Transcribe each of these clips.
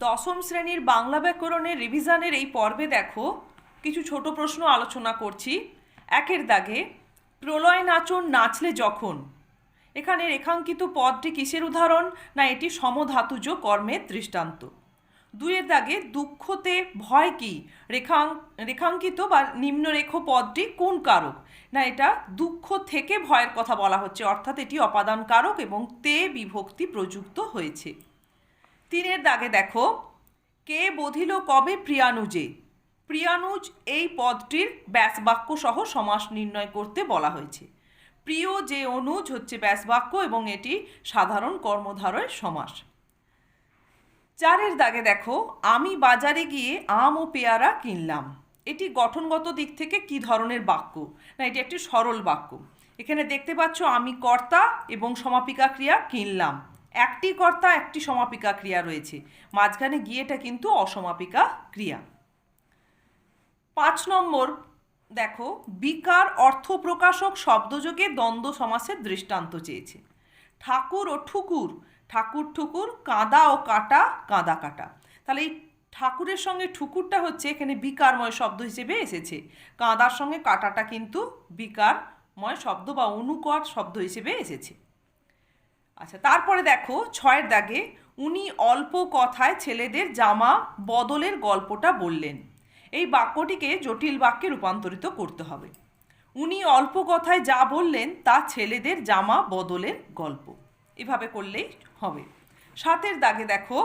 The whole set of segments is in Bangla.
দশম শ্রেণীর বাংলা ব্যাকরণের রিভিশনের এই পর্বে দেখো কিছু ছোট প্রশ্ন আলোচনা করছি। একের দাগে প্রলয় নাচন নাচলে যখন, এখানে রেখাঙ্কিত পদটি কিসের উদাহরণ? না, এটি সমধাতুজ কর্মের দৃষ্টান্ত। দুইয়ের দাগে দুঃখতে ভয় কি, রেখাঙ্কিত বা নিম্নরেখ পদটি কোন কারক? না, এটা দুঃখ থেকে ভয়ের কথা বলা হচ্ছে, অর্থাৎ এটি অপাদান কারক এবং তে বিভক্তি প্রযুক্ত হয়েছে। তিনের দাগে দেখো, কে বধিল কবে প্রিয়ানুজে, প্রিয়ানুজ এই পদটির ব্যাসবাক্য সহ সমাস নির্ণয় করতে বলা হয়েছে। প্রিয় যে অনুজ হচ্ছে ব্যাসবাক্য এবং এটি সাধারণ কর্মধারয়ের সমাস। চারের দাগে দেখো, আমি বাজারে গিয়ে আম ও পেয়ারা কিনলাম, এটি গঠনগত দিক থেকে কি ধরনের বাক্য? না, এটি একটি সরল বাক্য। এখানে দেখতে পাচ্ছ আমি কর্তা এবং সমাপিকা ক্রিয়া কিনলাম, একটি কর্তা একটি সমাপিকা ক্রিয়া রয়েছে, মাঝখানে গিয়েটা কিন্তু অসমাপিকা ক্রিয়া। 5 নম্বর দেখো, বিকার অর্থ প্রকাশক শব্দযোগে দ্বন্দ্ব সমাসের দৃষ্টান্ত চেয়েছে। ঠাকুর ও ঠুকুর, ঠাকুর ঠুকুর, কাঁদা ও কাটা, কাঁদা কাটা। তাহলে এই ঠাকুরের সঙ্গে ঠুকুরটা হচ্ছে এখানে বিকারময় শব্দ হিসেবে এসেছে, কাঁদার সঙ্গে কাটাটা কিন্তু বিকারময় শব্দ বা অনুকর শব্দ হিসেবে এসেছে। আচ্ছা, তারপরে দেখো 6এর দাগে, উনি অল্প কথায় ছেলেদের জামা বদলের গল্পটা বললেন, এই বাক্যটিকে জটিল বাক্যে রূপান্তরিত করতে হবে। উনি অল্প কথায় যা বললেন তা ছেলেদের জামা বদলের গল্প, এভাবে করলেই হবে। 7এর দাগে দেখো,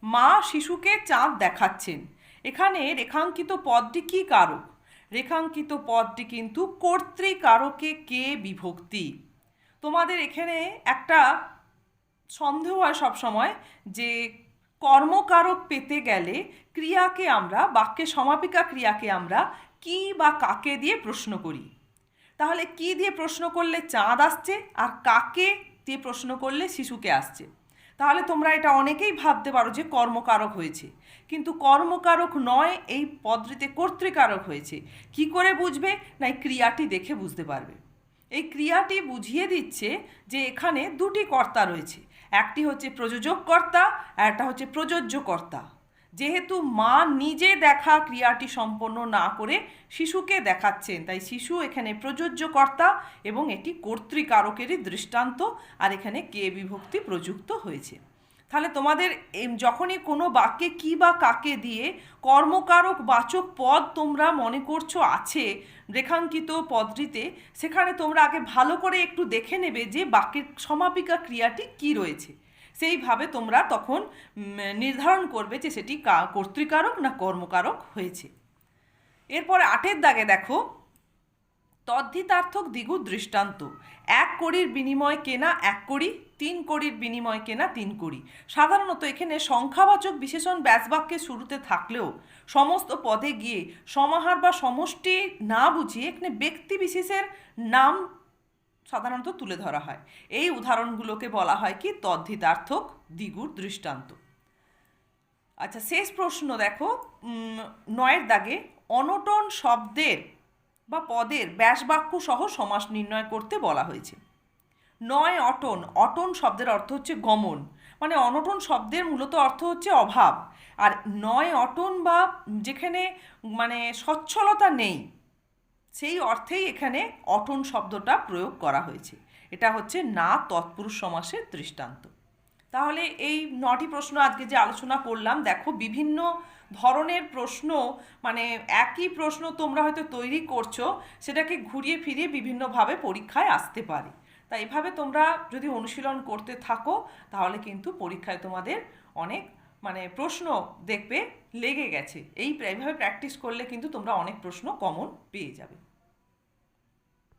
মা শিশুকে চাঁদ দেখাচ্ছেন, এখানে রেখাঙ্কিত পদটি কি কারক? রেখাঙ্কিত পদটি কিন্তু কর্তৃকারকে কে বিভক্তি। তোমাদের এখানে একটা সন্দেহ হয় সবসময় যে কর্মকারক পেতে গেলে ক্রিয়াকে আমরা, বাক্যে সমাপিকা ক্রিয়াকে আমরা কি বা কাকে দিয়ে প্রশ্ন করি। তাহলে কি দিয়ে প্রশ্ন করলে চাঁদ আসছে, আর কাকে দিয়ে প্রশ্ন করলে শিশুকে আসছে। তাহলে তোমরা এটা অনেকেই ভাবতে পারো যে কর্মকারক হয়েছে, কিন্তু কর্মকারক নয়, এই পদটিতে কর্তৃকারক হয়েছে। কি করে বুঝবে? না, এই ক্রিয়াটি দেখে বুঝতে পারবে। এই ক্রিয়াটি বুঝিয়ে দিচ্ছে যে এখানে দুটি কর্তা রয়েছে, একটি হচ্ছে প্রযোজক কর্তা আর একটা হচ্ছে প্রযোজ্য কর্তা। যেহেতু মা নিজে দেখা ক্রিয়াটি সম্পন্ন না করে শিশুকে দেখাচ্ছেন, তাই শিশু এখানে প্রযোজ্য কর্তা এবং এটি কর্তৃকারকেরই দৃষ্টান্ত, আর এখানে কে বিভক্তি প্রযুক্ত হয়েছে। তাহলে তোমাদের যখনই কোনো বাক্যে কি বা কাকে দিয়ে কর্মকারক বাচক পদ তোমরা মনে করছো আছে রেখাঙ্কিত পদটিতে, সেখানে তোমরা আগে ভালো করে একটু দেখে নেবে যে বাক্যের সমাপিকা ক্রিয়াটি কি রয়েছে। সেইভাবে তোমরা তখন নির্ধারণ করবে যে সেটি কর্তৃকারক না কর্মকারক হয়েছে। এরপরে 8এর দাগে দেখো, তদ্ধিতার্থক দ্বিগু দৃষ্টান্ত। 1 কড়ির বিনিময় কেনা 1 কড়ি, 3 কড়ির বিনিময় কেনা 3 কড়ি। সাধারণত এখানে সংখ্যাবাচক বিশেষণ ব্যাসবাক্যের শুরুতে থাকলেও সমস্ত পদে গিয়ে সমাহার বা সমষ্টি না বুঝিয়ে এখানে ব্যক্তি বিশেষের নাম সাধারণত তুলে ধরা হয়। এই উদাহরণগুলোকে বলা হয় কি? তদ্ধিতার্থক দ্বিগুর দৃষ্টান্ত। আচ্ছা, শেষ প্রশ্ন দেখো 9এর দাগে, অনটন শব্দের বা পদের ব্যাসবাক্য সহ সমাস নির্ণয় করতে বলা হয়েছে। 9 অটন, অটন শব্দের অর্থ হচ্ছে গমন, মানে অনটন শব্দের মূলত অর্থ হচ্ছে অভাব। আর 9 অটন বা যেখানে মানে সচ্ছলতা নেই, সেই অর্থেই এখানে অটন শব্দটা প্রয়োগ করা হয়েছে। এটা হচ্ছে না তৎপুরুষ সমাসের দৃষ্টান্ত। তাহলে এই 9টি প্রশ্ন আজকে যে আলোচনা করলাম, দেখো বিভিন্ন ধরনের প্রশ্ন, মানে একই প্রশ্ন তোমরা হয়তো তৈরি করছো, সেটাকে ঘুরিয়ে ফিরিয়ে বিভিন্নভাবে পরীক্ষায় আসতে পারে। তাই এভাবে তোমরা যদি অনুশীলন করতে থাকো তাহলে কিন্তু পরীক্ষায় তোমাদের অনেক প্রশ্ন দেখবে লেগে গেছে। এইভাবে প্র্যাকটিস করলে কিন্তু তোমরা অনেক প্রশ্ন কমন পেয়ে যাবে।